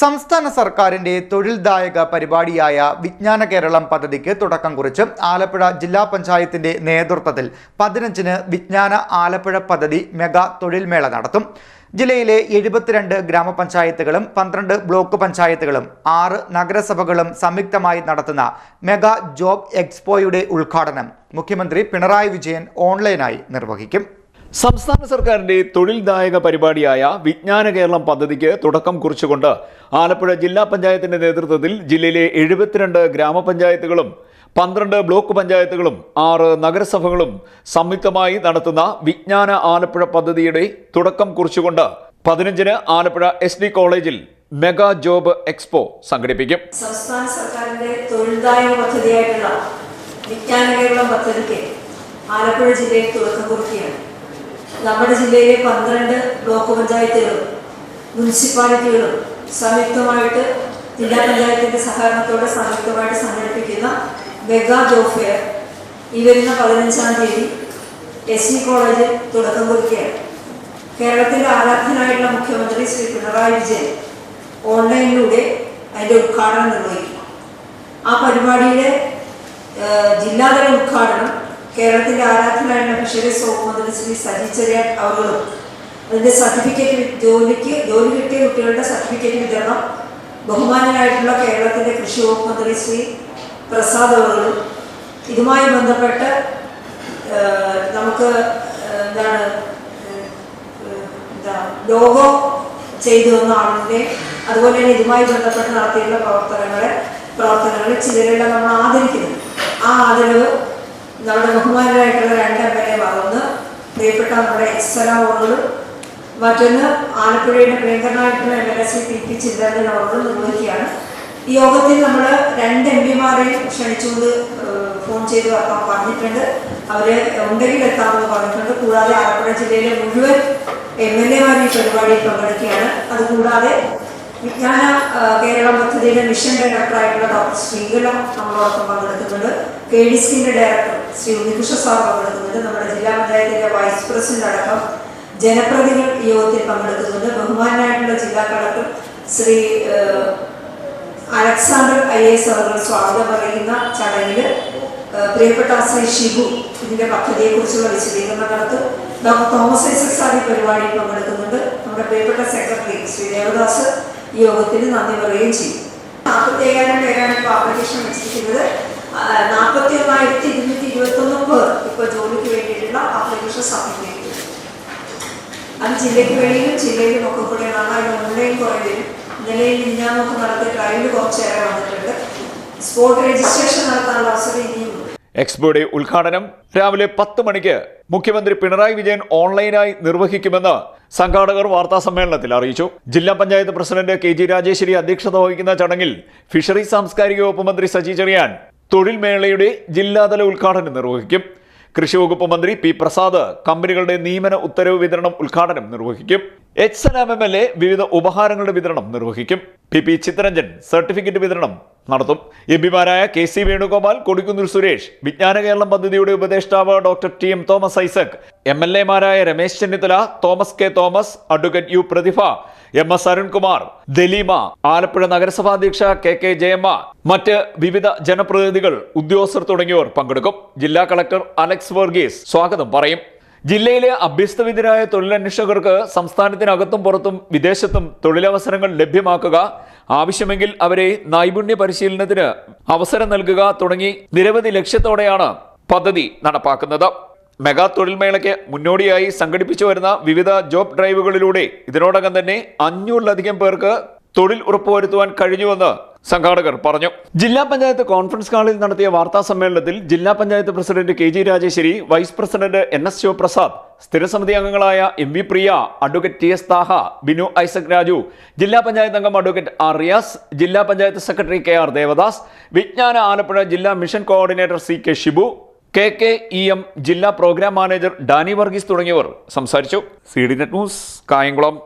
സംസ്ഥാന സർക്കാരിന്റെ തൊഴിൽദായക പരിപാടിയായ വിജ്ഞാന കേരളം പദ്ധതിക്ക് തുടക്കം കുറിച്ച് ആലപ്പുഴ ജില്ലാ പഞ്ചായത്തിന്റെ നേതൃത്വത്തിൽ 15-ന് വിജ്ഞാന ആലപ്പുഴ പദ്ധതി മെഗാ തൊഴിൽമേള നടത്തും. ജില്ലയിലെ 72 ഗ്രാമപഞ്ചായത്തുകളും 12 ബ്ലോക്ക് പഞ്ചായത്തുകളും 6 നഗരസഭകളും സംയുക്തമായി നടത്തുന്ന മെഗാ ജോബ് എക്സ്പോയുടെ ഉദ്ഘാടനം മുഖ്യമന്ത്രി പിണറായി വിജയൻ ഓൺലൈനായി നിർവഹിക്കും. സംസ്ഥാന സർക്കാരിന്റെ തൊഴിൽദായക പരിപാടിയായ വിജ്ഞാന കേരളം പദ്ധതിക്ക് തുടക്കം കുറിച്ചുകൊണ്ട് ആലപ്പുഴ ജില്ലാ പഞ്ചായത്തിന്റെ നേതൃത്വത്തിൽ ജില്ലയിലെ 72 ഗ്രാമപഞ്ചായത്തുകളും 12 ബ്ലോക്ക് പഞ്ചായത്തുകളും 6 നഗരസഭകളും സംയുക്തമായി നടത്തുന്ന വിജ്ഞാന ആലപ്പുഴ പദ്ധതിയുടെ തുടക്കം കുറിച്ചുകൊണ്ട് 15-ന് ആലപ്പുഴ SD കോളേജിൽ മെഗാ ജോബ് എക്സ്പോ സംഘടിപ്പിക്കും. സംസ്ഥാന സർക്കാരിന്റെ തൊഴിൽദായക പദ്ധതിയായിട്ടുള്ള വിജ്ഞാന കേരളം പദ്ധതിക്ക് ആലപ്പുഴ ജില്ലയിൽ തുടക്കം കുറിക്കുകയാണ്. നമ്മുടെ ജില്ലയിലെ 12 ബ്ലോക്ക് പഞ്ചായത്തുകളും മുനിസിപ്പാലിറ്റികളും സംയുക്തമായിട്ട് ജില്ലാ പഞ്ചായത്തിന്റെ സഹകരണത്തോടെ സംയുക്തമായിട്ട് സംഘടിപ്പിക്കുന്ന മെഗാ ജോബ് ഫെയർ ഈ വരുന്ന 15-ാം തീയതി SD കോളേജിൽ തുടക്കം കുറിക്കുകയാണ്. കേരളത്തിന്റെ ആരാധ്യനായിട്ടുള്ള മുഖ്യമന്ത്രി ശ്രീ പിണറായി വിജയൻ ഓൺലൈനിലൂടെ അതിന്റെ ഉദ്ഘാടനം നിർവഹിക്കും. ആ പരിപാടിയുടെ ജില്ലാതല ഉദ്ഘാടനം കേരളത്തിന്റെ ആരാധനായിട്ടുള്ള ഫിഷറീസ് വകുപ്പ് മന്ത്രി ശ്രീ സജി ചെറിയാൻ അവர்களுം അതിന്റെ സർട്ടിഫിക്കറ്റ് ജോലി കിട്ടിയ കുട്ടികളുടെ സർട്ടിഫിക്കറ്റ് വിതരണം ബഹുമാനനായിട്ടുള്ള കേരളത്തിന്റെ കൃഷി വകുപ്പ് മന്ത്രി ശ്രീ പ്രസാദ് അവர்களுം ഇതുമായി ബന്ധപ്പെട്ട് നമുക്ക് ലോഗോ ചെയ്തു വന്ന ആളിൻ്റെ അതുപോലെ തന്നെ ഇതുമായി ബന്ധപ്പെട്ട് നടത്തിയിട്ടുള്ള പ്രവർത്തനങ്ങളെ ചിലരെല്ലാം നമ്മൾ ആദരിക്കുന്നു. ആ ആദരവ് നമ്മുടെ ബഹുമാനരായിട്ടുള്ള 2 MLA ഒന്ന് പ്രിയപ്പെട്ട നമ്മുടെ എക്സലാം അവர்களுം മറ്റൊന്ന് ആലപ്പുഴയുടെ പ്രിയങ്കരനായിട്ടുള്ള MLA ശ്രീ PP ചിന്തരൻ അവர்களுം നിർവഹിക്കുകയാണ്. ഈ യോഗത്തിൽ നമ്മൾ 2 MPമാരെയും ക്ഷണിച്ചുകൊണ്ട് ഫോൺ ചെയ്ത് പറഞ്ഞിട്ടുണ്ട്. അവര് ഉണ്ടെങ്കിൽ എത്താമെന്ന് പറഞ്ഞിട്ടുണ്ട്. കൂടാതെ ആലപ്പുഴ ജില്ലയിലെ മുഴുവൻ MLAമാരും ഈ പരിപാടിയിൽ പങ്കെടുക്കുകയാണ്. അതുകൂടാതെ വിജ്ഞാന കേരളം പദ്ധതിയുടെ മിഷൻ ഡയറക്ടറായിട്ടുള്ള ഡോക്ടർ ശ്രീകലം നമ്മളോടൊപ്പം പങ്കെടുക്കുന്നുണ്ട്. KDSCന്റെ ഡയറക്ടർ ശ്രീ ഉണ്ണികൃഷ സാർ പങ്കെടുക്കുന്നുണ്ട്. നമ്മുടെ ജില്ലാ പഞ്ചായത്തിന്റെ വൈസ് പ്രസിഡന്റ് അടക്കം ജനപ്രതിനിധികൾ ഈ യോഗത്തിൽ പങ്കെടുക്കുന്നുണ്ട്. ബഹുമാനായിട്ടുള്ള ജില്ലാ കളക്ടർ ശ്രീ അലക്സാണ്ടർ IAS അവർ സ്വാഗതം പറയുന്ന ചടങ്ങിൽ പ്രിയപ്പെട്ട ശ്രീ ഷിബു ഇതിന്റെ പദ്ധതിയെക്കുറിച്ചുള്ള വിശദീകരണം നടത്തും. ഡോക്ടർ തോമസ് ഐസക് സാർ ഈ പരിപാടിയിൽ പങ്കെടുക്കുന്നുണ്ട്. നമ്മുടെ പ്രിയപ്പെട്ട സെക്രട്ടറി ശ്രീ ദേവദാസ് ഈ യോഗത്തിന് നന്ദി പറയുകയും ചെയ്യും. 47,000 പേരാണ് ഇപ്പോൾ ആപ്ലിക്കേഷൻ വെച്ചിരിക്കുന്നത്. 41,221 പേർ ഇപ്പോൾ ജോലിക്ക് വേണ്ടിയിട്ടുള്ള ആപ്ലിക്കേഷൻ സബ്മിറ്റ് ചെയ്തിട്ടുണ്ട്. അത് ജില്ലയ്ക്ക് വെളിയിലും ജില്ലയിലും ഒക്കെ കൂടെയാണ്. അതിന് ഓൺലൈൻ കുറേ വരും. ഇന്നലെയും മിനിഞ്ഞാന്നൊക്കെ നടത്തിയ ട്രയൽ കുറച്ചേറെ വന്നിട്ടുണ്ട്. സ്പോട്ട് രജിസ്ട്രേഷൻ നടത്താനുള്ള അവസരം ഇനിയും. എക്സ്പോയുടെ ഉദ്ഘാടനം രാവിലെ 10 മണിക്ക് മുഖ്യമന്ത്രി പിണറായി വിജയൻ ഓൺലൈനായി നിർവഹിക്കുമെന്ന് സംഘാടകർ വാർത്താ സമ്മേളനത്തിൽ അറിയിച്ചു. ജില്ലാ പഞ്ചായത്ത് പ്രസിഡന്റ് KG രാജേശ്വരി അധ്യക്ഷത വഹിക്കുന്ന ചടങ്ങിൽ ഫിഷറീസ് സാംസ്കാരിക വകുപ്പ് മന്ത്രി സജി ചെറിയാൻ തൊഴിൽ മേളയുടെ ജില്ലാതല ഉദ്ഘാടനം നിർവഹിക്കും. കൃഷി വകുപ്പ് മന്ത്രി P പ്രസാദ് കമ്പനികളുടെ നിയമന ഉത്തരവ് വിതരണം ഉദ്ഘാടനം നിർവഹിക്കും. എക്സലാം MLA വിവിധ ഉപഹാരങ്ങളുടെ വിതരണം നിർവഹിക്കും. PP ചിത്തരഞ്ജൻ സർട്ടിഫിക്കറ്റ് വിതരണം നടത്തും. MPമാരായ KC വേണുഗോപാൽ, കൊടിക്കുന്നിൽ സുരേഷ്, വിജ്ഞാന കേരളം പദ്ധതിയുടെ ഉപദേഷ്ടാവ് ഡോക്ടർ TM തോമസ് ഐസക്, MLAമാരായ Ramesh Chennithala, Thomas K Thomas, advocate U Prathibha, MS Arunkumar, Daleema, Alappuzha നഗരസഭാധ്യക്ഷ KK ജയമ്മ, മറ്റ് വിവിധ ജനപ്രതിനിധികൾ, ഉദ്യോഗസ്ഥർ തുടങ്ങിയവർ പങ്കെടുക്കും. ജില്ലാ കളക്ടർ അലക്സ് വർഗീസ് സ്വാഗതം പറയും. ജില്ലയിലെ അഭ്യസ്തവിദ്യരായ തൊഴിലന്വേഷകർക്ക് സംസ്ഥാനത്തിനകത്തും പുറത്തും വിദേശത്തും തൊഴിലവസരങ്ങൾ ലഭ്യമാക്കുക, ആവശ്യമെങ്കിൽ അവരെ നൈപുണ്യ പരിശീലനത്തിന് അവസരം നൽകുക തുടങ്ങി നിരവധി ലക്ഷ്യത്തോടെയാണ് പദ്ധതി നടപ്പാക്കുന്നത്. മെഗാ തൊഴിൽമേളയ്ക്ക് മുന്നോടിയായി സംഘടിപ്പിച്ചു വരുന്ന വിവിധ ജോബ് ഡ്രൈവുകളിലൂടെ ഇതിനോടകം തന്നെ 500-ലധികം പേർക്ക് തൊഴിൽ ഉറപ്പുവരുത്തുവാൻ കഴിഞ്ഞുവെന്ന് സംഘാടകർ പറഞ്ഞു. ജില്ലാ പഞ്ചായത്ത് കോൺഫറൻസ് ഹാളിൽ നടത്തിയ വാർത്താ സമ്മേളനത്തിൽ ജില്ലാ panchayat president KG Rajeshwari, vice president NS Sivaprasad, സ്ഥിരസമിതി അംഗങ്ങളായ MV Priya, advocate TS Thaha, Binu Isaac Raju, ജില്ലാ പഞ്ചായത്ത് അംഗം അഡ്വക്കേറ്റ് R റിയാസ്, ജില്ലാ പഞ്ചായത്ത് സെക്രട്ടറി KR ദേവദാസ്, വിജ്ഞാന ആലപ്പുഴ ജില്ലാ mission coordinator CK Shibu, KKEM ജില്ലാ പ്രോഗ്രാം മാനേജർ ഡാനി വർഗീസ് തുടങ്ങിയവർ സംസാരിച്ചു. CD net news, Kayamkulam.